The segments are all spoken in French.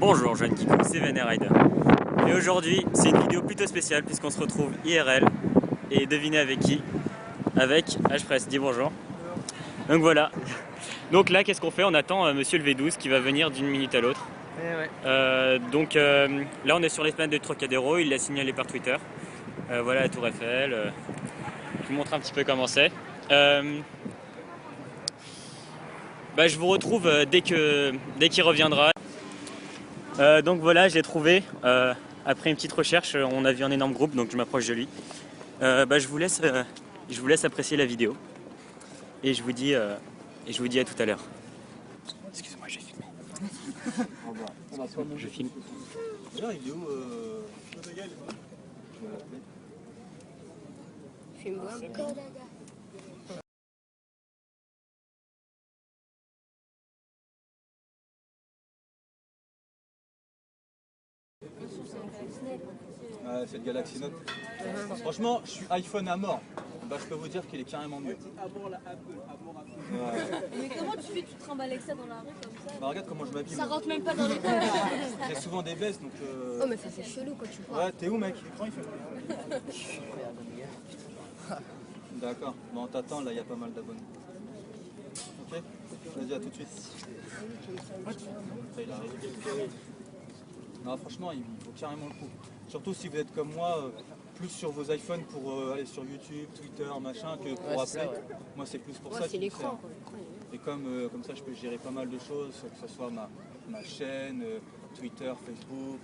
Bonjour jeune Kikou, c'est Venerrider. Et aujourd'hui, c'est une vidéo plutôt spéciale puisqu'on se retrouve IRL. Et devinez avec qui? Avec H-Press, dis bonjour. Donc voilà. Donc là, qu'est-ce qu'on fait? On attend monsieur le V12 qui va venir d'une minute à l'autre. Là, on est sur l'esplanade de Trocadéro, il l'a signalé par Twitter. Voilà la Tour Eiffel. Je vous montre un petit peu comment c'est. Je vous retrouve dès qu'il reviendra. Donc voilà, je l'ai trouvé. Après une petite recherche, on a vu un énorme groupe, donc je m'approche de lui. Je vous laisse apprécier la vidéo. Et je vous dis à tout à l'heure. Excusez-moi, j'ai filmé. Je filme. D'ailleurs, il est où Filme-moi un peu. C'est le Galaxy Note. Franchement, je suis iPhone à mort. Je peux vous dire qu'il est carrément mieux. Mais comment tu fais? Tu te trimbales avec ça dans la rue comme ça? Regarde comment je m'habille. Ça rentre même pas dans les poches. J'ai souvent des baisses donc. Oh, mais ça fait chelou quand tu parles. Ouais, t'es où mec? L'écran il fait. D'accord, bon on t'attend, là il y a pas mal d'abonnés. Ok? Vas-y, à tout de suite. Il arrive. Non, franchement, il faut carrément le coup. Surtout si vous êtes comme moi, plus sur vos iPhones pour aller sur YouTube, Twitter, machin, que pour appeler. Moi c'est plus pour ça. C'est l'écran. Et comme ça je peux gérer pas mal de choses, que ce soit ma chaîne, Twitter, Facebook,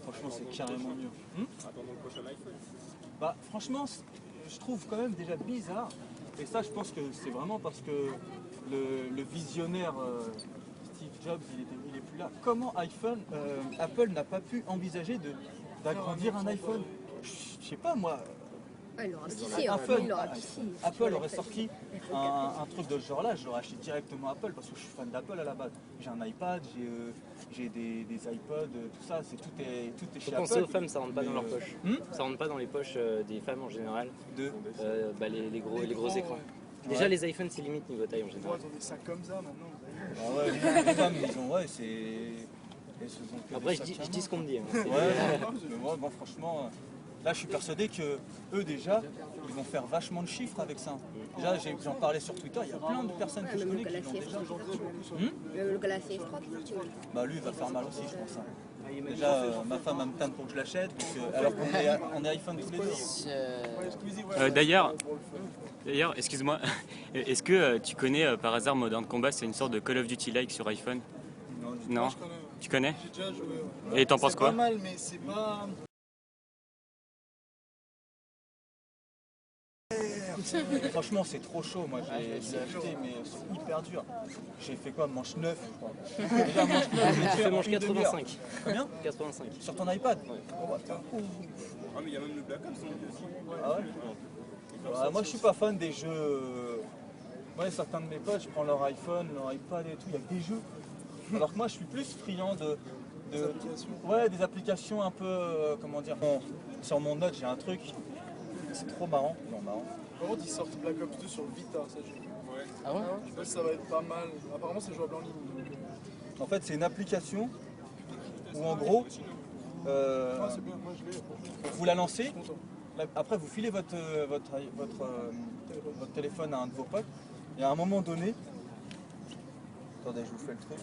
franchement c'est carrément mieux. Attendons le prochain iPhone. Franchement, je trouve quand même déjà bizarre, et ça je pense que c'est vraiment parce que le visionnaire Steve Jobs il est plus là. Comment Apple n'a pas pu envisager d'agrandir un iPhone? Je sais pas moi. Il l'aura ici. Apple aurait sorti un truc de ce genre-là, j'aurais acheté directement Apple parce que je suis fan d'Apple à la base. J'ai un iPad, j'ai des iPods, tout ça, tout est chez Apple. Penser aux femmes, ça rentre pas dans leur poche. Ça rentre pas dans les poches des femmes en général. Les gros écrans. Déjà les iPhones c'est limite niveau taille en général. Ils ont des sacs comme ça maintenant. Les femmes ils ont Après je dis ce qu'on me dit. Mais moi franchement. Là, je suis persuadé que eux déjà, ils vont faire vachement de chiffres avec ça. Déjà, j'en parlais sur Twitter, il y a plein de personnes que je connais qui l'ont déjà. Le Galaxy S3 Lui, il va faire mal aussi, je pense. Déjà, ma femme va me teindre pour que je l'achète, alors qu'on est iPhone tous les deux. D'ailleurs, excuse-moi, est-ce que tu connais par hasard Modern Combat? C'est une sorte de Call of Duty-like sur iPhone? Non. Tu connais? J'ai déjà joué. Et t'en penses quoi? C'est pas mal, mais c'est pas... Franchement, c'est trop chaud. Moi, j'ai acheté, mais c'est hyper dur. J'ai fait quoi? Manche 9, je crois. Déjà, manche 9, Tu fais manche 85. Combien? 85. Sur ton iPad? Ouais. Ah, mais il y a même le Black Ops aussi. Ah ouais? Moi, je suis pas fan des jeux. Moi, certains de mes potes, je prends leur iPhone, leur iPad et tout, il y a que des jeux. Alors que moi, je suis plus friand des applications un peu, comment dire. Sur mon note, j'ai un truc. C'est trop marrant. Non, marrant. Par contre, ils sortent Black Ops 2 sur le Vita, ça j'ai vu. Ouais. Ah ouais? Je pense que ça va être pas mal. Apparemment, c'est jouable en ligne. En fait, c'est une application où en gros, C'est bien, moi je l'ai. vous la lancez, après vous filez votre téléphone à un de vos potes, et à un moment donné, attendez, je vous fais le truc.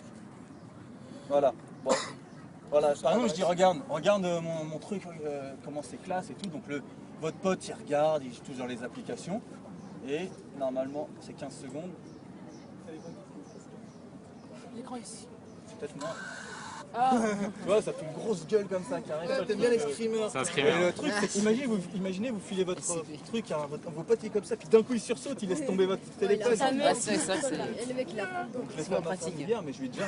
Voilà. Bon. Voilà. Par exemple, je dis regarde mon truc, comment c'est classe et tout. Donc votre pote il regarde, il touche dans les applications, et normalement c'est 15 secondes. L'écran ici. C'est peut-être moi. Tu vois, ça fait une grosse gueule comme ça qui arrive. T'aimes bien les screamers. C'est un Et screamer. le truc, c'est imaginez, vous filez votre truc à vos potes qui est comme ça, puis d'un coup il sursaute, il laisse tomber votre téléphone. C'est ça, le mec il a pas. Donc je l'ai fait pratique hier, mais je lui ai déjà.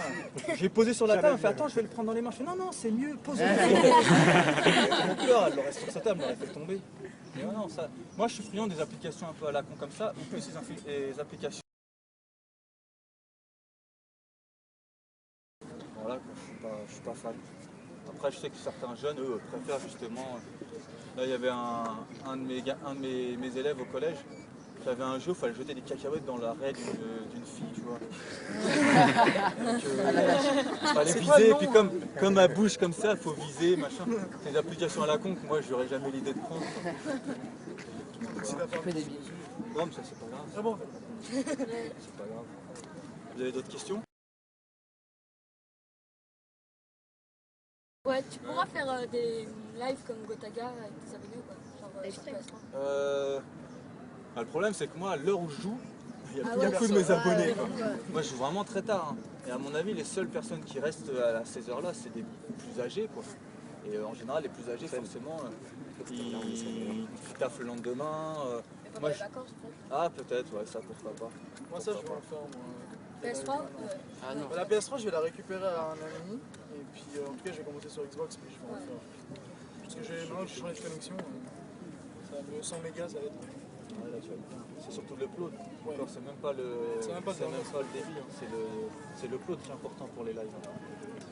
Je l'ai posé sur la table, elle fait attends, je vais le prendre dans les mains. Je fais non, c'est mieux, pose-le. Mon cœur, elle l'aurait sur sa table, elle l'aurait fait tomber. Mais non, ça. Moi je suis friand des applications un peu à la con comme ça, ou plus les applications. Voilà, quoi, je suis pas fan. Après, je sais que certains jeunes, eux, préfèrent justement. Là, il y avait un de mes élèves au collège, t'avais un jeu, il fallait jeter des cacahuètes dans la raie d'une fille, tu vois. Donc, fallait viser, et puis comme ma bouche comme ça, il faut viser, machin. C'est des applications à la con que moi j'aurais jamais l'idée de prendre. Je fais des billes. Bon, mais ça c'est pas grave. Ah bon? C'est pas grave. Vous avez d'autres questions? Ouais, tu pourras faire des lives comme Gotaga avec tes abonnés ou pas? Genre, sur PS3. Le problème c'est que moi, à l'heure où je joue, il y a Ah plus ouais, beaucoup de mes abonnés. Quoi. Ouais. Moi je joue vraiment très tard. Hein. Et à mon avis, les seules personnes qui restent à ces heures-là, c'est des plus âgés. Quoi. Et en général, les plus âgés, forcément, ils taffent le lendemain. Mais pendant moi, les vacances, peut-être. Ah peut-être, ouais, ça pourquoi pas. Moi ça je vais en faire moi. PS3 Ah non. La PS3 je vais la récupérer à un ami et puis en tout cas je vais commencer sur Xbox puis je vais en faire. Parce que maintenant que j'ai changé de connexion, ça va mieux 100 mégas ça va être. Ouais, là, tu vois. C'est surtout l'upload. Ouais. Encore, c'est même pas le, C'est même pas le débit, hein. C'est l'upload qui est important pour les lives.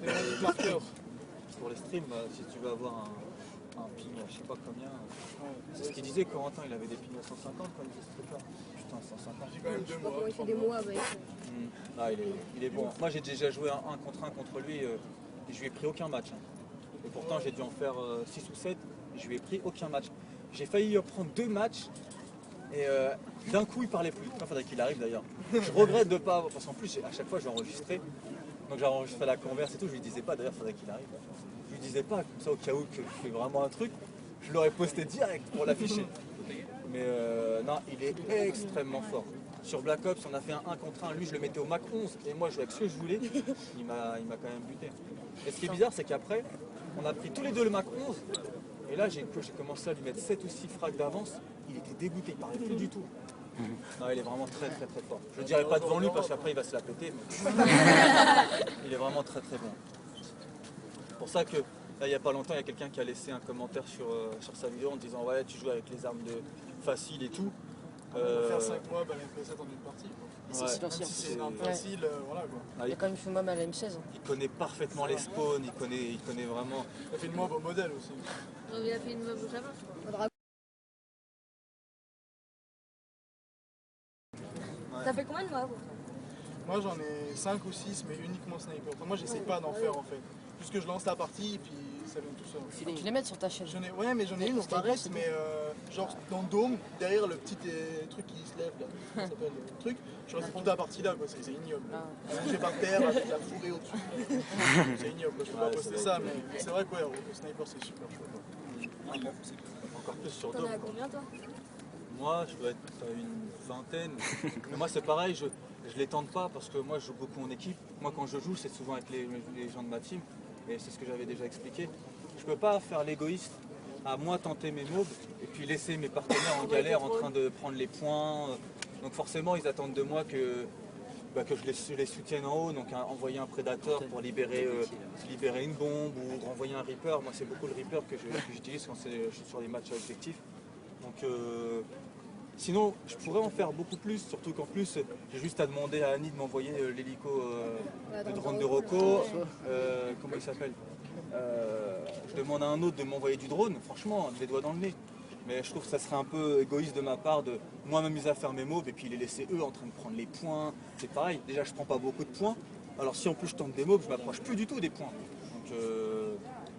Et par cœur. Pour les streams, si tu veux avoir un ping, je sais pas combien. Ouais. C'est ce qu'il disait, Corentin, il avait des pings à 150 quand il faisait ce truc-là. Putain, 150. J'ai quand même 2 Je sais pas mois. comment il fait des mots avec. Ah, il est bon. Moi, j'ai déjà joué un contre un contre lui et je lui ai pris aucun match. Hein. Et pourtant, j'ai dû en faire 6 ou 7 et je lui ai pris aucun match. J'ai failli prendre 2 matchs et d'un coup, il parlait plus. Il faudrait qu'il arrive d'ailleurs. Je regrette de pas avoir, parce qu'en plus, à chaque fois, j'ai enregistré. Donc, j'ai enregistré la converse et tout. Je lui disais pas, d'ailleurs, il faudrait qu'il arrive. Je lui disais pas, comme ça, au cas où que je fais vraiment un truc, je l'aurais posté direct pour l'afficher. Mais non, il est extrêmement fort. Sur Black Ops, on a fait un 1 contre 1. Lui, je le mettais au Mac 11 et moi, je jouais avec ce que je voulais. Il m'a quand même buté. Et ce qui est bizarre, c'est qu'après, on a pris tous les deux le Mac 11. Et là, j'ai commencé à lui mettre 7 ou 6 frags d'avance. Il était dégoûté, il parlait plus du tout. Non, il est vraiment très très très fort. Je ne dirais pas devant lui parce qu'après, il va se la péter. Mais... il est vraiment très très bon. C'est pour ça que, là, il n'y a pas longtemps, il y a quelqu'un qui a laissé un commentaire sur sa vidéo en disant « Ouais, tu joues avec les armes faciles et tout. » On va faire 5 mois à MP7 en une partie. Quoi. C'est Même si c'est une arme facile, voilà quoi. Il a quand même fait mob à la M16. Hein. Il connaît parfaitement les spawns, il connaît vraiment. Il a fait une mob au modèle aussi. Il a fait une meuf au Java, je crois. T'as fait combien de mobs? Moi j'en ai 5 ou 6 mais uniquement sniper. Enfin, moi j'essaye pas d'en faire en fait. Juste que je lance la partie et puis ça vient tout seul. Tu les mets sur ta chaîne. Ouais mais j'en ai une en Paris mais genre dans le dôme, derrière le petit truc qui se lève là, ça s'appelle le truc. Je reste toute la partie là quoi, c'est ignoble. J'ai par terre, la fourrée au-dessus. C'est ignoble, je peux pas poster ça mais c'est vrai que ouais, le sniper c'est super chouette. Encore plus sur T'en Dome. as à combien toi? Moi, je dois être à une vingtaine. Mais moi, c'est pareil, je les tente pas parce que moi, je joue beaucoup en équipe. Moi, quand je joue, c'est souvent avec les gens de ma team. Et c'est ce que j'avais déjà expliqué. Je peux pas faire l'égoïste à moi tenter mes mobs et puis laisser mes partenaires en galère en train de prendre les points. Donc forcément, ils attendent de moi que je les soutienne en haut. Donc envoyer un prédateur pour libérer une bombe ou renvoyer un Reaper. Moi, c'est beaucoup le Reaper que j'utilise quand je suis sur les matchs à objectif. Donc, sinon, je pourrais en faire beaucoup plus, surtout qu'en plus, j'ai juste à demander à Annie de m'envoyer l'hélico de drone de Rocco. Comment il s'appelle Je demande à un autre de m'envoyer du drone, franchement, les doigts dans le nez. Mais je trouve que ça serait un peu égoïste de ma part de moi m'amuser à faire mes mobs et puis les laisser eux en train de prendre les points. C'est pareil, déjà je prends pas beaucoup de points. Alors si en plus je tente des mobs, je m'approche plus du tout des points. Donc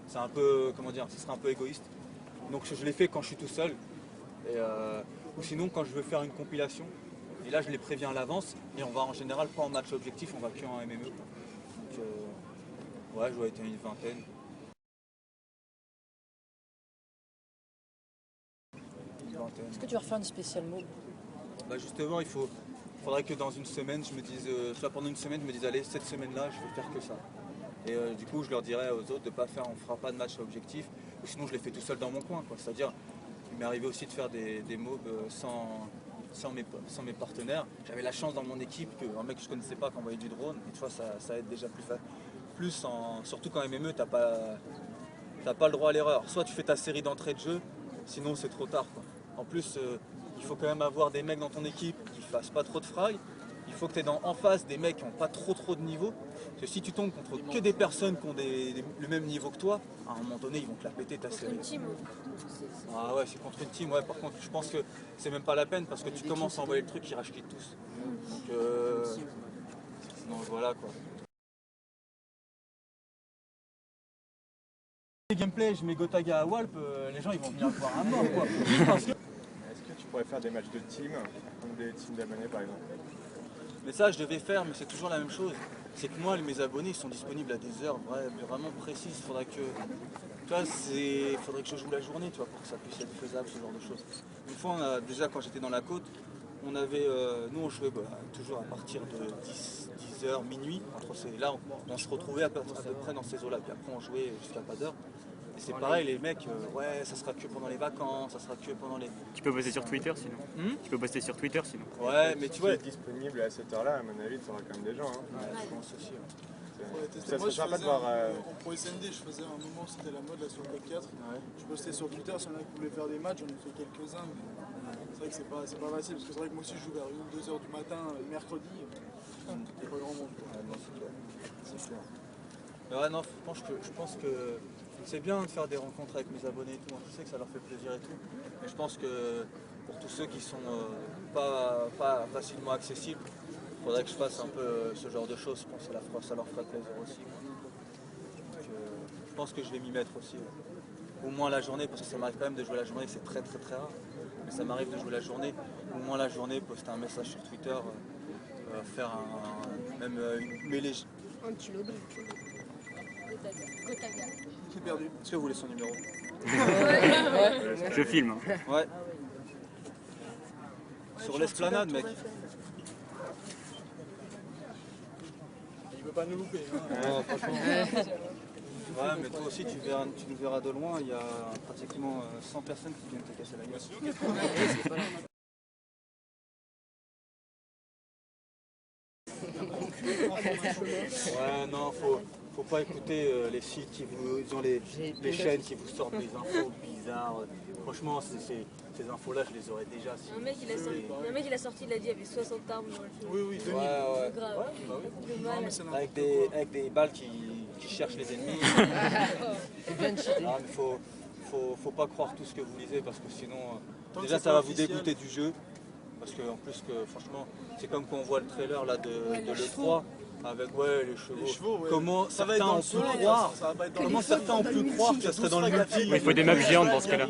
c'est un peu, comment dire, ce serait un peu égoïste. Donc je l'ai fait quand je suis tout seul. Ou sinon quand je veux faire une compilation, et là je les préviens à l'avance, et on va en général pas en match objectif, on va que en MME. Donc ouais, je dois être une vingtaine. Est-ce que tu vas refaire une spéciale mob? Bah justement, faudrait que dans une semaine, je me dise, soit pendant une semaine, je me dise allez, cette semaine-là, je vais faire que ça. Et du coup, je leur dirais aux autres de pas faire, on fera pas de match objectif, ou sinon je les fais tout seul dans mon coin, quoi. C'est-à-dire, il m'est arrivé aussi de faire des mobs sans mes partenaires. J'avais la chance dans mon équipe qu'un mec que je connaissais pas qui envoyait du drone, et tu vois, ça aide déjà surtout quand MME, t'as pas le droit à l'erreur. Soit tu fais ta série d'entrée de jeu, sinon c'est trop tard, quoi. En plus, il faut quand même avoir des mecs dans ton équipe qui fassent pas trop de frags. il faut que tu aies en face des mecs qui n'ont pas trop de niveau. Parce que si tu tombes contre que des personnes qui ont le même niveau que toi, à un moment donné, ils vont te la péter ta série. Ah ouais, c'est contre une team. Ouais, par contre, je pense que c'est même pas la peine parce que tu commences à envoyer le truc, ils rage cliquent tous. Donc voilà quoi. Les gameplays, je mets Gotaga à Walp, les gens ils vont venir voir à mort quoi. Parce que... Est-ce que tu pourrais faire des matchs de team, comme des teams d'abonnés par exemple? Mais ça je devais faire, mais c'est toujours la même chose. C'est que moi, mes abonnés ils sont disponibles à des heures vraiment précises. Faudrait que je joue la journée, tu vois, pour que ça puisse être faisable, ce genre de choses. Une fois, déjà quand j'étais dans la côte, on avait, nous on jouait toujours à partir de 10h, minuit. Là, on se retrouvait à peu près dans ces eaux-là. Puis après, on jouait jusqu'à pas d'heure. Et c'est pareil, les mecs, ouais, ça sera que pendant les vacances, ça sera que pendant les... Tu peux poster sur Twitter sinon. Tu peux poster sur Twitter sinon. Ouais, mais tu vois... Si tu es disponible à cette heure-là, à mon avis, tu auras quand même des gens. Hein. Ouais, je pense aussi. Ça serait sympa de voir... Pour SND, je faisais un moment, c'était la mode là sur le code 4. Je postais sur Twitter, s'il y en a qui voulaient faire des matchs, j'en ai fait quelques-uns. C'est vrai que c'est pas facile, parce que c'est vrai que moi aussi je joue vers 1-2h du matin, mercredi. Il n'y a pas grand monde. C'est clair. Ouais, non, je pense que c'est bien de faire des rencontres avec mes abonnés et tout. Je sais que ça leur fait plaisir et tout. Mais je pense que pour tous ceux qui sont pas facilement accessibles, il faudrait que je fasse un peu ce genre de choses. Je pense que ça leur fera plaisir aussi. Donc, je pense que je vais m'y mettre aussi. Au moins la journée, parce que ça m'arrive quand même de jouer la journée, c'est très rare. Mais ça m'arrive de jouer la journée. Au moins la journée, poster un message sur Twitter, faire même une mêlée. Un petit lobby. J'ai perdu. Est-ce que vous voulez son numéro? Je filme. Hein. Ouais. Sur l'esplanade, mec. Il veut pas nous louper. Ouais, franchement. Ouais, mais toi aussi, tu nous verras de loin. Il y a pratiquement 100 personnes qui viennent te casser la gueule. Ouais, non, faut pas écouter les sites qui ont les chaînes qui vous sortent des infos bizarres. Franchement, ces infos-là, je les aurais déjà. Si un mec il a sorti, il a dit il y avait 60 armes dans le film. Oui, 2000. Ouais. Grave. Avec des balles qui cherchent les ennemis. Non, mais faut pas croire tout ce que vous lisez parce que sinon, déjà ça va vous dégoûter du jeu. Parce que en plus que franchement, c'est comme quand on voit le trailer là de l'E3 avec les chevaux. Ouais. Comment certains ont pu croire que ça serait dans le multi. Il faut des maps géantes dans ce cas-là.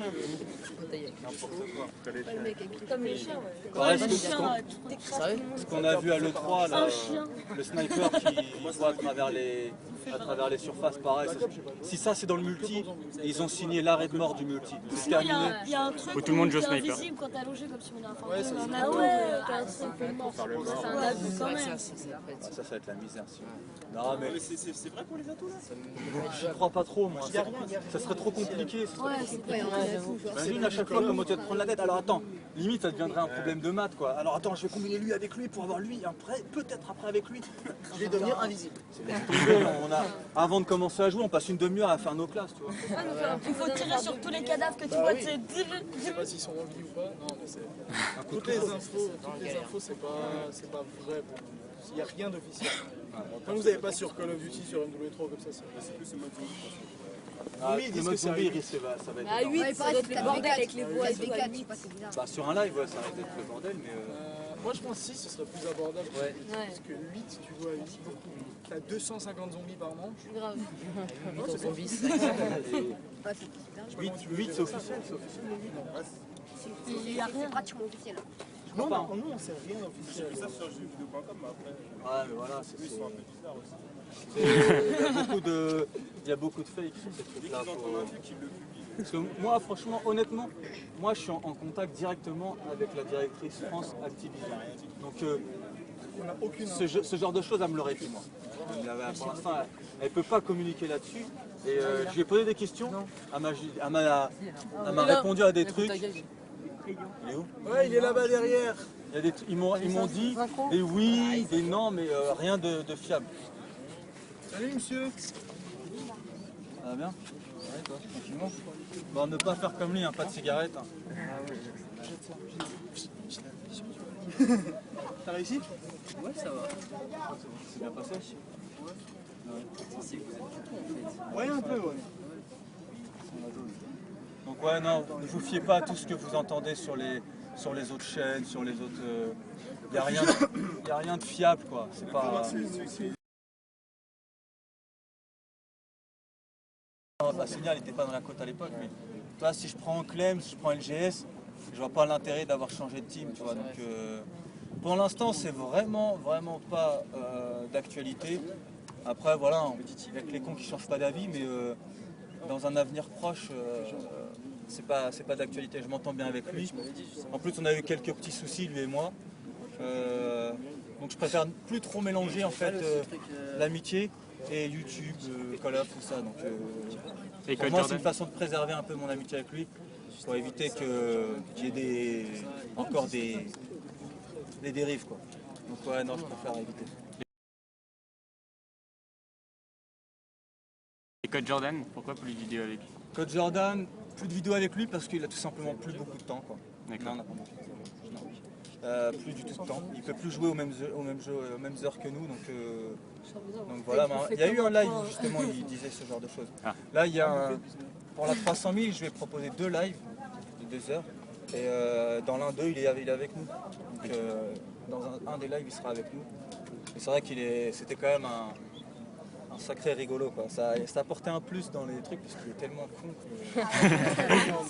N'importe quoi. Comme les chiens, Ouais, ce qu'on a vu à l'E3, là, le sniper qui voit à travers les surfaces, pareil. Si ça c'est dans le multi, ils ont signé l'arrêt de mort du multi. C'est terminé. il y a un truc où tout le monde joue où t'es sniper. invisible quand t'es allongé comme sur une info. Ouais, ça, t'as un truc mort. C'est un abus quand même. Ça va être la misère. Non mais c'est vrai pour les atos là. Je crois pas trop moi. Ça serait trop compliqué. Imagine à chaque fois comment tu vas te prendre la tête. Alors attends, limite ça deviendrait un problème de maths quoi. Alors attends, je vais combiner lui avec lui pour avoir lui, après peut-être après avec lui. Je vais devenir invisible. Avant de commencer à jouer, on passe une demi-heure à faire nos classes, tu vois. Il faut tirer sur tous les cadavres que tu vois. Je sais pas s'ils sont en vie ou pas. Non, mais c'est toutes les infos, c'est pas vrai. Il n'y a rien d'officiel. Quand vous n'avez pas sur Call of Duty, sur MW3 comme ça, c'est plus le mode zombie. Le mode zombie, ça va être À 8, ça doit être le bordel avec les bois et tout. sur un live, ça risque d'être le bordel, mais... Moi je pense 6 ce serait plus abordable. Ouais. Parce que 8, tu joues à 8, t'as 250 zombies par manche. Grave. 8 zombies. 8 c'est officiel, Il n'y a rien. C'est pratiquement officiel. Non, nous on sait rien d'officiel. ça sur jeuxvideo.com après. Ouais, mais voilà, c'est un peu bizarre aussi. Il y a beaucoup de fakes sur ces trucs-là. Parce que moi, franchement, honnêtement, moi je suis en contact directement avec la directrice France Activision. Donc ce genre de choses, elle me l'aurait dit moi. Pour l'instant, elle ne peut pas communiquer là-dessus. Et je lui ai posé des questions, elle m'a répondu à des trucs. Il est où? Ouais, il est là-bas derrière. Ils m'ont dit des oui, des non, mais rien de fiable. Salut monsieur. Ça va bien? Ouais, toi, tranquillement. Bon, ne pas faire comme lui, hein, pas de cigarette. Hein. T'as réussi? Ouais, ça va. C'est bien passé? C'est que vous êtes tout en fait. Ouais, un peu, ouais. Donc ouais, non, ne vous fiez pas à tout ce que vous entendez sur les autres chaînes, sur les autres... Il n'y a rien de fiable, quoi. C'est pas... La Signal n'était pas dans la côte à l'époque, mais là, si je prends Clem, si je prends LGS, je vois pas l'intérêt d'avoir changé de team, tu vois. Donc, pour l'instant, c'est vraiment pas d'actualité. Après, voilà, avec les cons qui changent pas d'avis, mais dans un avenir proche, c'est pas d'actualité. Je m'entends bien avec lui. En plus, on a eu quelques petits soucis, lui et moi. Donc, je préfère plus trop mélanger en fait l'amitié et YouTube, Call of, tout ça. Donc, pour moi, c'est une façon de préserver un peu mon amitié avec lui, pour éviter qu'il y ait encore des dérives, quoi. Donc ouais, non, je préfère éviter. Et Code Jordan, pourquoi plus de vidéos avec lui? Code Jordan, plus de vidéos avec lui parce qu'il a tout simplement plus beaucoup de temps, quoi. D'accord. Non, on n'a pas beaucoup de temps. Plus du tout de temps. Il peut plus jouer aux mêmes heures que nous, donc voilà. Il y a eu un live où justement il disait ce genre de choses. Ah. Là, pour la 300 000, je vais proposer 2 lives de 2 heures. Et dans l'un d'eux, il est avec nous. Donc, dans un des lives, il sera avec nous. Et c'est vrai c'était quand même un sacré rigolo, quoi. Ça apportait un plus dans les trucs parce qu'il est tellement con que...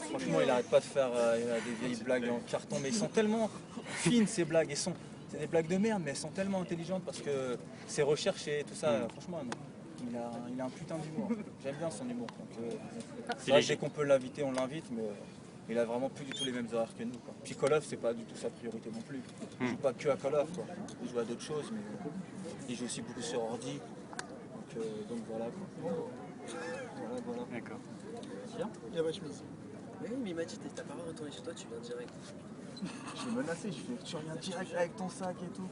Franchement, il arrête pas de faire des vieilles blagues en carton, mais ils sont tellement fines ces blagues. C'est des blagues de merde, mais elles sont tellement intelligentes parce que c'est recherché et tout ça. Franchement, non. Il a un putain d'humour. J'aime bien son humour. Donc, dès qu'on peut l'inviter, on l'invite, mais il a vraiment plus du tout les mêmes horaires que nous, quoi. Puis Call of, c'est pas du tout sa priorité non plus. Il joue pas que à Call of, quoi. Il joue à d'autres choses, mais il joue aussi beaucoup sur ordi. Donc voilà, quoi. Voilà. D'accord. Tiens. Il y a ma chemise. Oui, mais il m'a dit, t'as pas retourné chez toi, tu viens direct. Je l'ai menacé, tu reviens direct avec ton sac et tout.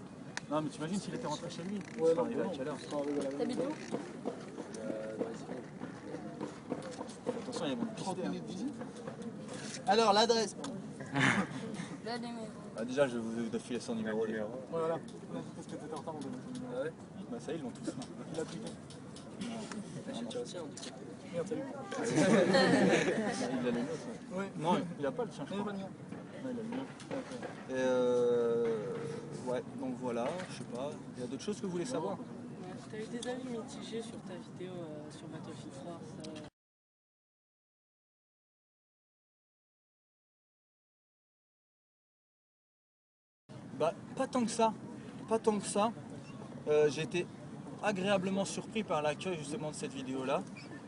Non, mais t'imagines s'il était rentré chez lui? Ouais, il arrivé à quelle heure? T'habites où? Dans les Yvelines. Attention, il y a mon 30 minutes de visite. Alors, l'adresse. Là, les maisons. Déjà, je vais vous filer son numéro. Voilà. Parce que t'étais en retard, on donne son numéro. Ah ouais? Bah ça, ils l'ont tous. Il a pris ton. Je te tiens aussi, hein, du coup. Merde, salut. Il a le nôtre. Ouais. Non, il a pas le tien, je Non, crois. pas de mien. Non, il a le mien. Et ouais, donc voilà, je sais pas. Il y a d'autres choses que vous voulez savoir? T'as eu des avis mitigés sur ta vidéo sur Battlefield 3, ça... Bah, pas tant que ça. Pas tant que ça. J'ai été agréablement surpris par l'accueil justement de cette vidéo-là.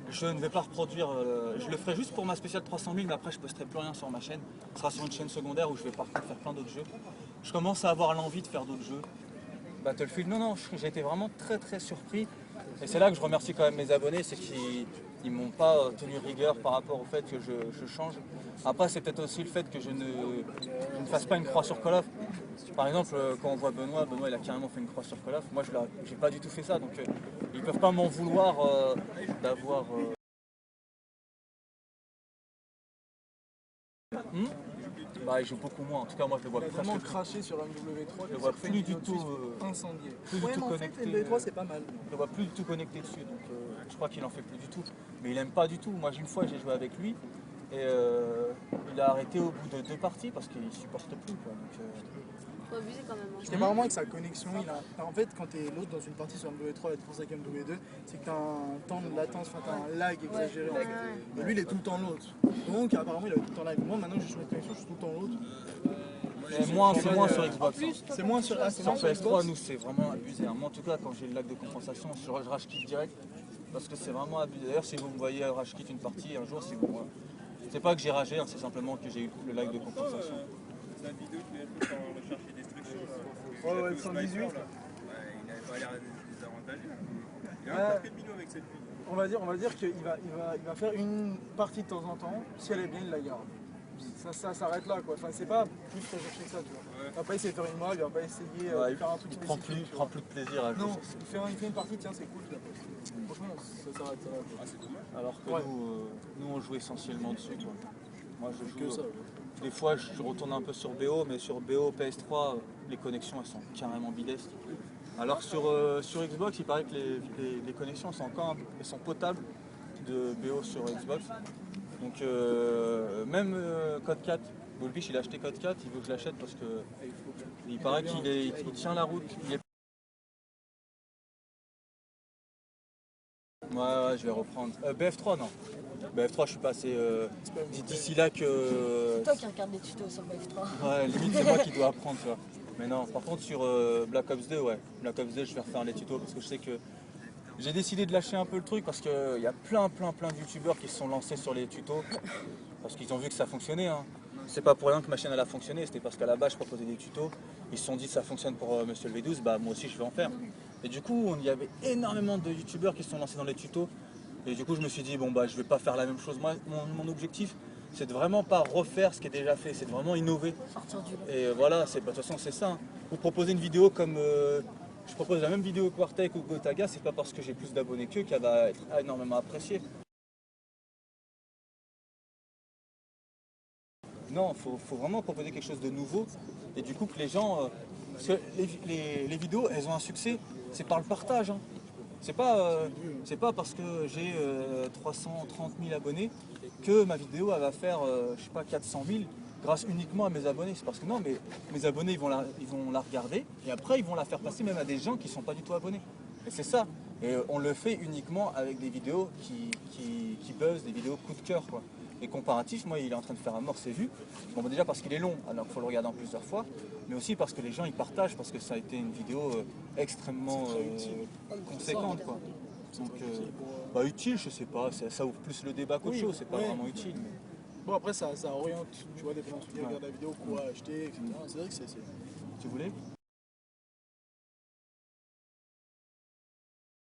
Je ne vais pas reproduire, je le ferai juste pour ma spéciale 300 000, mais après je posterai plus rien sur ma chaîne. Ce sera sur une chaîne secondaire où je vais par contre faire plein d'autres jeux. Je commence à avoir l'envie de faire d'autres jeux. Battlefield, non, j'ai été vraiment très surpris. Et c'est là que je remercie quand même mes abonnés, c'est qu'ils m'ont pas tenu rigueur par rapport au fait que je change. Après, c'est peut-être aussi le fait que je ne fasse pas une croix sur Call of. Par exemple, quand on voit Benoît, il a carrément fait une croix sur Call of. Moi, je n'ai pas du tout fait ça, donc ils peuvent pas m'en vouloir d'avoir... Bah, il joue beaucoup moins. En tout cas, moi, je le vois Il a presque vraiment plus. craché sur MW3. Je le vois plus du tout incendié. plus du Ouais, tout mais en fait, connecté. MW3, c'est pas mal. Je le vois plus du tout connecté dessus, donc je crois qu'il en fait plus du tout. Mais il aime pas du tout. Moi, une fois, j'ai joué avec lui et il a arrêté au bout de 2 parties parce qu'il supporte plus, quoi. Donc, Faut abuser quand même. C'est apparemment avec sa connexion, en fait quand t'es l'autre dans une partie sur MW3 et pour ça MW2, c'est que t'as un temps de latence, enfin t'as un lag exagéré en fait. Mais lui il est tout le temps l'autre. Donc apparemment il avait tout le temps lag. Moi maintenant j'ai changé de connexion, je suis tout le temps l'autre. c'est moins sur Xbox. C'est moins sur Sur PS3, nous c'est vraiment abusé. Moi en tout cas, quand j'ai le lag de compensation, je rage quitte direct parce que c'est vraiment abusé. D'ailleurs, si vous me voyez rage quitte une partie un jour, c'est pas que j'ai ragé, hein, c'est simplement que j'ai eu le lag de compensation. C'est une vidéo qui est sur recherche et destruction. Ouais, le 118. Il n'avait pas l'air désavantagé. Il y a un peu de minot avec cette vidéo. On va dire qu'il va faire une partie de temps en temps, si elle est bien il la garde. Ça s'arrête là quoi, enfin c'est pas plus recherché que ça tu vois. Il va pas essayer de faire une mode, il va pas essayer de faire un truc Il spécifique. prend plus de plaisir à jouer. Non, il fait une partie, tiens c'est cool, je la poste. Franchement ça s'arrête là. Alors que Ouais. nous on joue essentiellement dessus, quoi. Moi je Que joue. ça. Des fois je retourne un peu sur BO, mais sur BO, PS3, les connexions elles sont carrément bidesques. Alors que sur Xbox, il paraît que les connexions sont elles sont potables de BO sur Xbox. Donc même Code 4, Goldfish il a acheté Code 4, il veut que je l'achète parce que il paraît qu'il tient la route. Ouais, je vais reprendre. BF3 non. BF3 je suis passé d'ici là que... C'est toi qui regarde les tutos sur BF3. Ouais, limite c'est moi qui dois apprendre, tu vois. Mais non, par contre sur Black Ops 2, ouais. Black Ops 2 je vais refaire les tutos parce que je sais que j'ai décidé de lâcher un peu le truc parce qu'il y a plein de youtubeurs qui se sont lancés sur les tutos parce qu'ils ont vu que ça fonctionnait. Hein. C'est pas pour rien que ma chaîne elle a fonctionné, c'était parce qu'à la base je proposais des tutos. Ils se sont dit ça fonctionne pour Monsieur le V12, bah moi aussi je vais en faire. Et du coup il y avait énormément de youtubeurs qui se sont lancés dans les tutos. Et du coup je me suis dit bon bah je vais pas faire la même chose. Moi mon objectif c'est de vraiment pas refaire ce qui est déjà fait, c'est de vraiment innover. Sortir du lot. Et voilà, de toute façon c'est ça. Hein. Vous proposez une vidéo comme je propose la même vidéo que Wartech ou Gotaga, c'est pas parce que j'ai plus d'abonnés qu'eux qu'elle va être énormément appréciée. Non, il faut vraiment proposer quelque chose de nouveau et du coup que les gens... parce que les vidéos, elles ont un succès, c'est par le partage. Hein. C'est pas parce que j'ai 330 000 abonnés que ma vidéo elle va faire, je sais pas, 400 000 grâce uniquement à mes abonnés. C'est parce que non, mais mes abonnés ils vont la regarder et après ils vont la faire passer même à des gens qui sont pas du tout abonnés. Et c'est ça. Et on le fait uniquement avec des vidéos qui buzzent, des vidéos coup de cœur quoi. Et comparatif, moi il est en train de faire un mort c'est vu. Bon bah, déjà parce qu'il est long, alors il faut le regarder en plusieurs fois, mais aussi parce que les gens ils partagent, parce que ça a été une vidéo extrêmement conséquente quoi. Donc bah, utile je sais pas, ça ouvre plus le débat qu'autre chose, c'est pas vraiment utile. Mais... Bon après ça oriente, tu vois, des gens qui regardent la vidéo, quoi acheter, etc. C'est vrai que c'est... Tu voulais?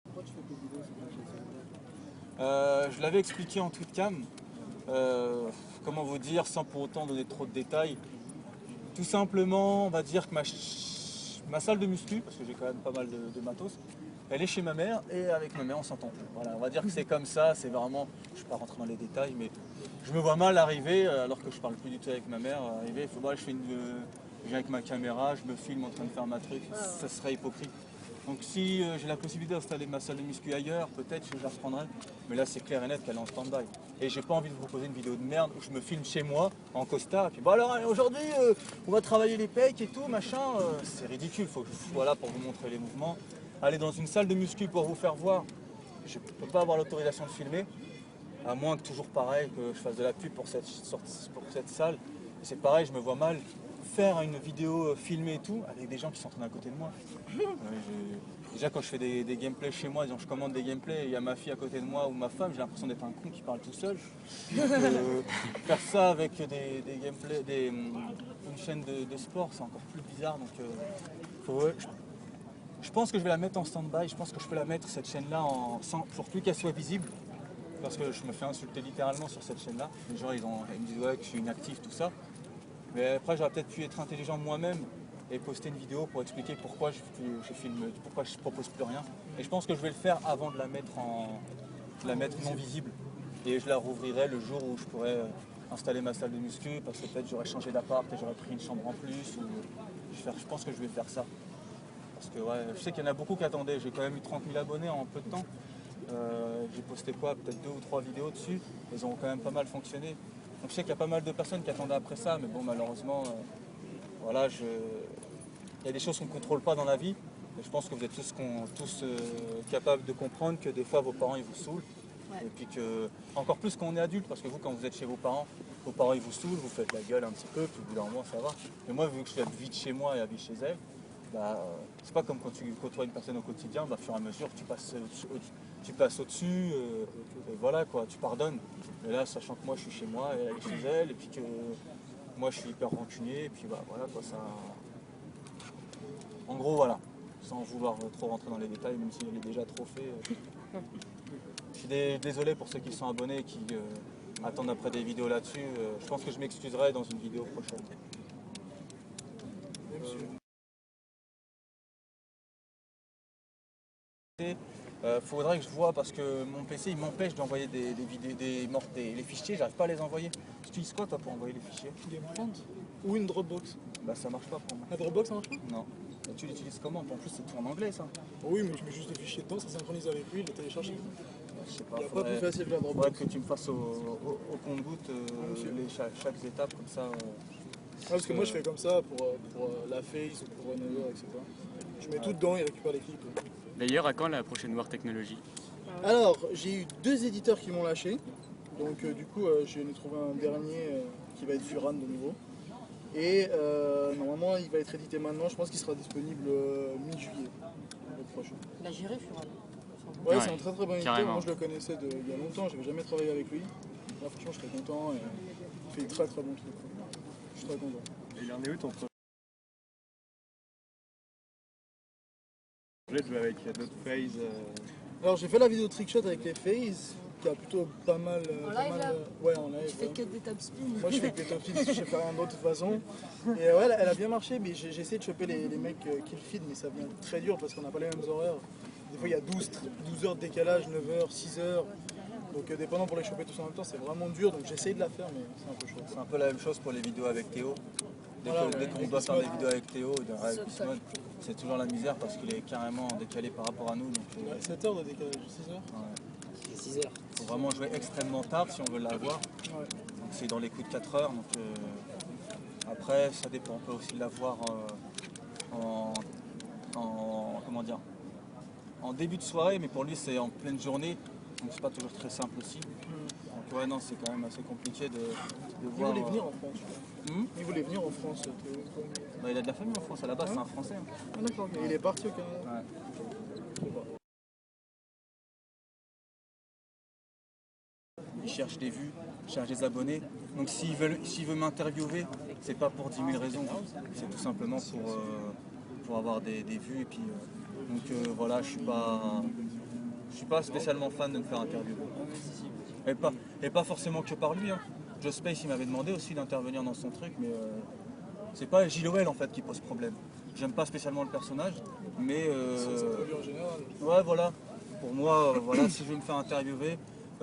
Pourquoi tu fais tes vidéos sur je l'avais expliqué en toute cam. Comment vous dire sans pour autant donner trop de détails. Tout simplement, on va dire que ma salle de muscu, parce que j'ai quand même pas mal de matos, elle est chez ma mère et avec ma mère on s'entend plus. Voilà, on va dire que c'est comme ça, c'est vraiment, je ne vais pas rentrer dans les détails, mais je me vois mal arriver, alors que je parle plus du tout avec ma mère, arriver, il faut je viens avec ma caméra, je me filme en train de faire ma truc, ça serait hypocrite. Donc si j'ai la possibilité d'installer ma salle de muscu ailleurs, peut-être que je la reprendrai. Mais là c'est clair et net qu'elle est en stand-by. Et j'ai pas envie de vous proposer une vidéo de merde où je me filme chez moi, en costard, et puis bon alors aujourd'hui on va travailler les pecs et tout, machin. C'est ridicule, faut que je sois là pour vous montrer les mouvements. Aller dans une salle de muscu pour vous faire voir, je peux pas avoir l'autorisation de filmer. À moins que toujours pareil, que je fasse de la pub pour cette salle. C'est pareil, je me vois mal faire une vidéo filmée et tout avec des gens qui sont en train à côté de moi. Déjà quand je fais des gameplays chez moi, je commande des gameplays et il y a ma fille à côté de moi ou ma femme, j'ai l'impression d'être un con qui parle tout seul. Faire ça avec des gameplays, une chaîne de sport, c'est encore plus bizarre. Donc je pense que je vais la mettre en stand-by, je pense que je peux la mettre cette chaîne-là pour plus qu'elle soit visible. Parce que je me fais insulter littéralement sur cette chaîne-là. Les gens ils me disent ouais que je suis inactif, tout ça. Mais après j'aurais peut-être pu être intelligent moi-même et poster une vidéo pour expliquer pourquoi pourquoi je propose plus rien. Et je pense que je vais le faire avant de la mettre non visible. Et je la rouvrirai le jour où je pourrai installer ma salle de muscu, parce que peut-être j'aurais changé d'appart et j'aurais pris une chambre en plus. Je pense que je vais faire ça. Parce que ouais, je sais qu'il y en a beaucoup qui attendaient. J'ai quand même eu 30 000 abonnés en peu de temps. J'ai posté quoi, peut-être 2 ou 3 vidéos dessus, elles ont quand même pas mal fonctionné. Donc je sais qu'il y a pas mal de personnes qui attendaient après ça, mais bon malheureusement, voilà, il y a des choses qu'on ne contrôle pas dans la vie. Et je pense que vous êtes tous capables de comprendre que des fois vos parents ils vous saoulent. Ouais. Et puis que, encore plus quand on est adulte, parce que vous quand vous êtes chez vos parents ils vous saoulent, vous faites la gueule un petit peu, puis au bout d'un moment ça va. Mais moi vu que je vis de chez moi et habite chez elle, bah, c'est pas comme quand tu côtoies une personne au quotidien, bah, au fur et à mesure tu passes au-dessus, et voilà quoi, tu pardonnes. Et là, sachant que moi je suis chez moi et elle est chez elle, et puis que moi je suis hyper rancunier, et puis bah, voilà quoi, ça... En gros voilà, sans vouloir trop rentrer dans les détails, même s'il est déjà trop fait. Je suis désolé pour ceux qui sont abonnés et qui attendent après des vidéos là-dessus. Je pense que je m'excuserai dans une vidéo prochaine. Faudrait que je vois parce que mon PC il m'empêche d'envoyer des vidéos, les fichiers, j'arrive pas à les envoyer. Tu utilises quoi toi pour envoyer les fichiers? GameFront ou une Dropbox. Bah ça marche pas pour moi. La Dropbox ça marche pas? Non. Et tu l'utilises comment? En plus c'est tout en anglais ça. Oui, mais tu mets juste les fichiers dedans, ça synchronise avec lui, il le télécharge. Je sais pas. Il n'y a pas plus facile que la Faudrait Dropbox. que tu me fasses au compte-goutte chaque étape comme ça. Ouais, parce que moi je fais comme ça pour la Face ou pour Runner, etc. Je mets tout dedans et récupère les clips. D'ailleurs, à quand la prochaine War Technology? Alors, j'ai eu 2 éditeurs qui m'ont lâché. Donc du coup, j'en ai trouvé un dernier qui va être Furan de nouveau. Et normalement, il va être édité maintenant. Je pense qu'il sera disponible mi-juillet, le prochain. Il a géré Furan. Ouais, Ouais, c'est un très très bon éditeur. carrément. Moi, je le connaissais il y a longtemps. J'avais jamais travaillé avec lui. Là, franchement, je suis très content. Et il fait très très bon truc. Je suis très content. Et il en est où ton projet de jouer avec d'autres phases Alors, j'ai fait la vidéo trickshot avec les phases, qui a plutôt pas mal. En live, là Ouais, en live. Tu fais ouais. que des top spin. Moi je fais que des top feeds parce que je fais rien d'autre de toute façon. Et ouais, elle a bien marché, mais j'ai essayé de choper les mecs qui le feed, mais ça devient très dur parce qu'on n'a pas les mêmes horaires. Des fois il y a 12 heures de décalage, 9 heures, 6 heures. Donc dépendant pour les choper tous en même temps, c'est vraiment dur. Donc j'essaye de la faire, mais c'est un peu chaud. C'est un peu la même chose pour les vidéos avec Théo. Dès Voilà, qu'on avec doit faire Bismod. des vidéos avec Théo, avec Bismod, c'est toujours la misère parce qu'il est carrément décalé par rapport à nous. Donc, Ouais, 7 heures de décalage, 6 heures. ouais. C'est 6 heures. Faut vraiment jouer extrêmement tard si on veut l'avoir. Ouais. Donc c'est dans les coups de 4 heures. Donc, après, ça dépend. On peut aussi l'avoir comment dire, en début de soirée, mais pour lui c'est en pleine journée. Donc c'est pas toujours très simple aussi. Donc ouais, non, c'est quand même assez compliqué de Il voir. voulait venir en France. Je crois. Il voulait venir en France. Théo. Bah, il a de la famille en France à la base, c'est un Français. Hein. Ah d'accord, mais il est parti au Canada. Ouais. Je sais pas. Il cherche des vues, il cherche des abonnés. Donc s'il veut m'interviewer, c'est pas pour 10 000 raisons, c'est tout simplement pour avoir des vues. Et puis, voilà, je suis pas spécialement fan de me faire interviewer. Et pas forcément que par lui. Hein. Joe Space il m'avait demandé aussi d'intervenir dans son truc, mais c'est pas Gilles en fait qui pose problème. J'aime pas spécialement le personnage, mais Ça peut lui en général. ouais voilà. Pour moi, voilà, si je veux me faire interviewer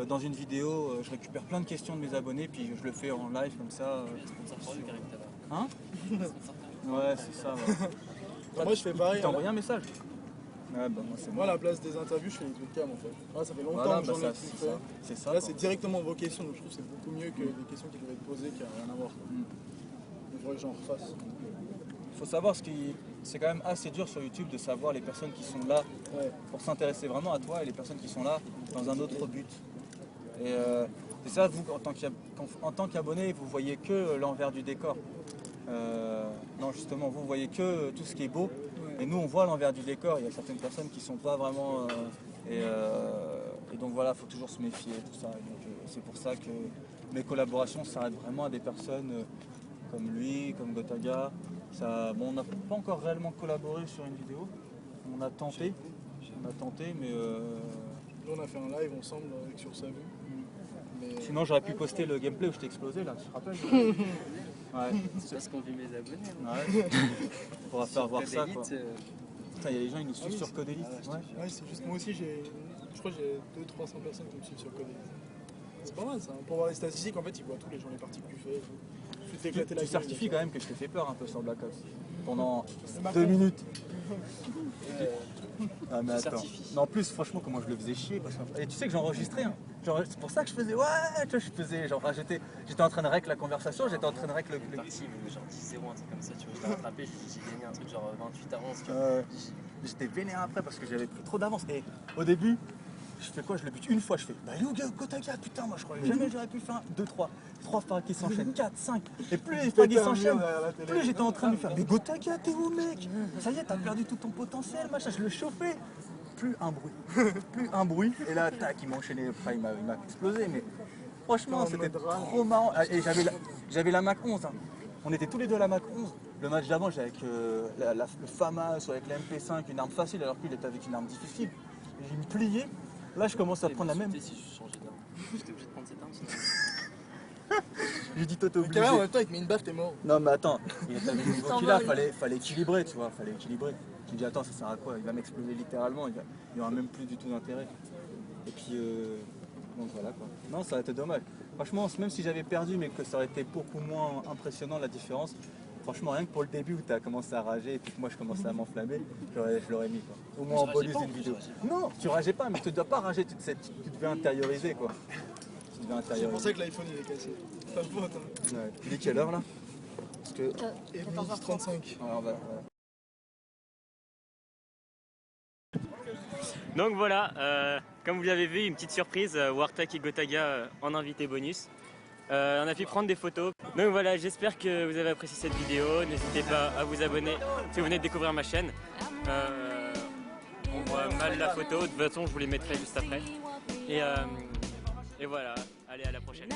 dans une vidéo, je récupère plein de questions de mes abonnés, puis je le fais en live comme ça. Hein? Ouais, c'est ça. Ouais. Moi je fais pareil. T'as envoyé un message? Ouais, bah moi c'est Moi, à la place des interviews, je fais des trucs calmes en fait. Là, ça fait longtemps Voilà, que bah, j'en ai ça, plus c'est fait. ça. C'est ça. Là, quoi. c'est directement vos questions, donc je trouve que c'est beaucoup mieux que des questions qui doivent être posées qui n'ont rien à voir. Il faudrait que j'en refasse. Il faut savoir c'est quand même assez dur sur YouTube de savoir les personnes qui sont là Ouais. pour s'intéresser vraiment à toi et les personnes qui sont là dans un autre but. Et c'est ça, vous, en tant qu'abonné, vous voyez que l'envers du décor. Non, justement, vous voyez que tout ce qui est beau. Et nous, on voit l'envers du décor. Il y a certaines personnes qui sont pas vraiment... et donc voilà, il faut toujours se méfier, tout ça. Et donc, c'est pour ça que mes collaborations s'arrêtent vraiment à des personnes comme lui, comme Gotaga. Bon, on n'a pas encore réellement collaboré sur une vidéo. On a tenté, mais... Là, on a fait un live ensemble avec Sur sa vue. Mais... Sinon, j'aurais pu poster le gameplay où je t'ai explosé, là, tu te rappelles? Ouais. C'est parce qu'on vit mes abonnés. Hein. Ouais. On pourra faire voir ça, quoi. Code Putain, il y a des gens qui nous suivent sur Code Elite. Ouais. Ouais, c'est juste moi aussi, je crois que j'ai 200-300 personnes qui me suivent sur Code Elite. C'est pas mal ça. Pour voir les statistiques, en fait, ils voient tous les gens, les parties que tu fais. Tu t'es éclaté la Tu gueule, certifies quand même que je t'ai fait peur un peu sur Black Ops. Pendant ma 2 con. minutes. Ah mais Tu attends. certifies. Mais en plus, franchement, comment je le faisais chier. Et tu sais que j'enregistrais. Hein. C'est pour ça que je faisais, ouais, tu vois, je faisais, genre, j'étais en train de rec la conversation, j'étais en train de rec le... Parti, genre 10-0, un truc comme ça, tu vois, je l'ai rattrapé, j'ai gagné un truc genre 28 à 11, tu vois. J'étais vénère après parce que j'avais pris trop d'avance. Et au début, je fais quoi? Je le bute une fois, je fais, bah il est où Gotaga? Putain, moi je croyais jamais j'aurais pu faire 2, 3 phares qui s'enchaînent, 4, 5. Et plus les phares qui s'enchaînent, plus j'étais en train de lui faire, mais Gotaga, t'es où mec? Ça y est, t'as perdu tout ton potentiel, machin, je le chauffais. Plus un bruit, plus un bruit. Et là, tac, il m'a enchaîné, après il m'a explosé. Mais franchement, c'était trop marrant. Et j'avais la Mac 11. Hein. On était tous les deux à la Mac 11. Le match d'avant, j'avais avec le FAMAS ou avec la MP5, une arme facile, alors qu'il était avec une arme difficile. Et il me pliait. Là, je commence à prendre la même. Si je changeais d'arme, j'étais obligé de prendre cette arme sinon. J'ai dit, toi, t'es Mais obligé. en même temps, il te met une baffe, t'es mort. Non, mais attends, il avait le niveau qu'il a, fallait équilibrer, tu vois, fallait équilibrer. Je me dis attends, ça sert à quoi? Il va m'exploser littéralement, il y aura même plus du tout d'intérêt. Et puis donc voilà quoi. Non, ça aurait été dommage. Franchement, même si j'avais perdu mais que ça aurait été beaucoup moins impressionnant la différence, franchement rien que pour le début où tu as commencé à rager et puis que moi je commençais à m'enflammer, je l'aurais mis quoi. Au moins en bonus d'une vidéo. Non, tu rageais pas, mais tu ne dois pas rager, tu devais intérioriser quoi. Tu devais intérioriser. C'est pour ça que l'iPhone il est cassé. Pas faute. Hein. Ouais. Il est quelle heure là? Parce que... Et 12h35. Alors, bah, Donc voilà, comme vous l'avez vu, une petite surprise, Wartak et Gotaga en invité bonus. On a pu prendre des photos. Donc voilà, j'espère que vous avez apprécié cette vidéo. N'hésitez pas à vous abonner si vous venez de découvrir ma chaîne. On voit mal la photo, de toute façon je vous les mettrai juste après. Et voilà, allez à la prochaine.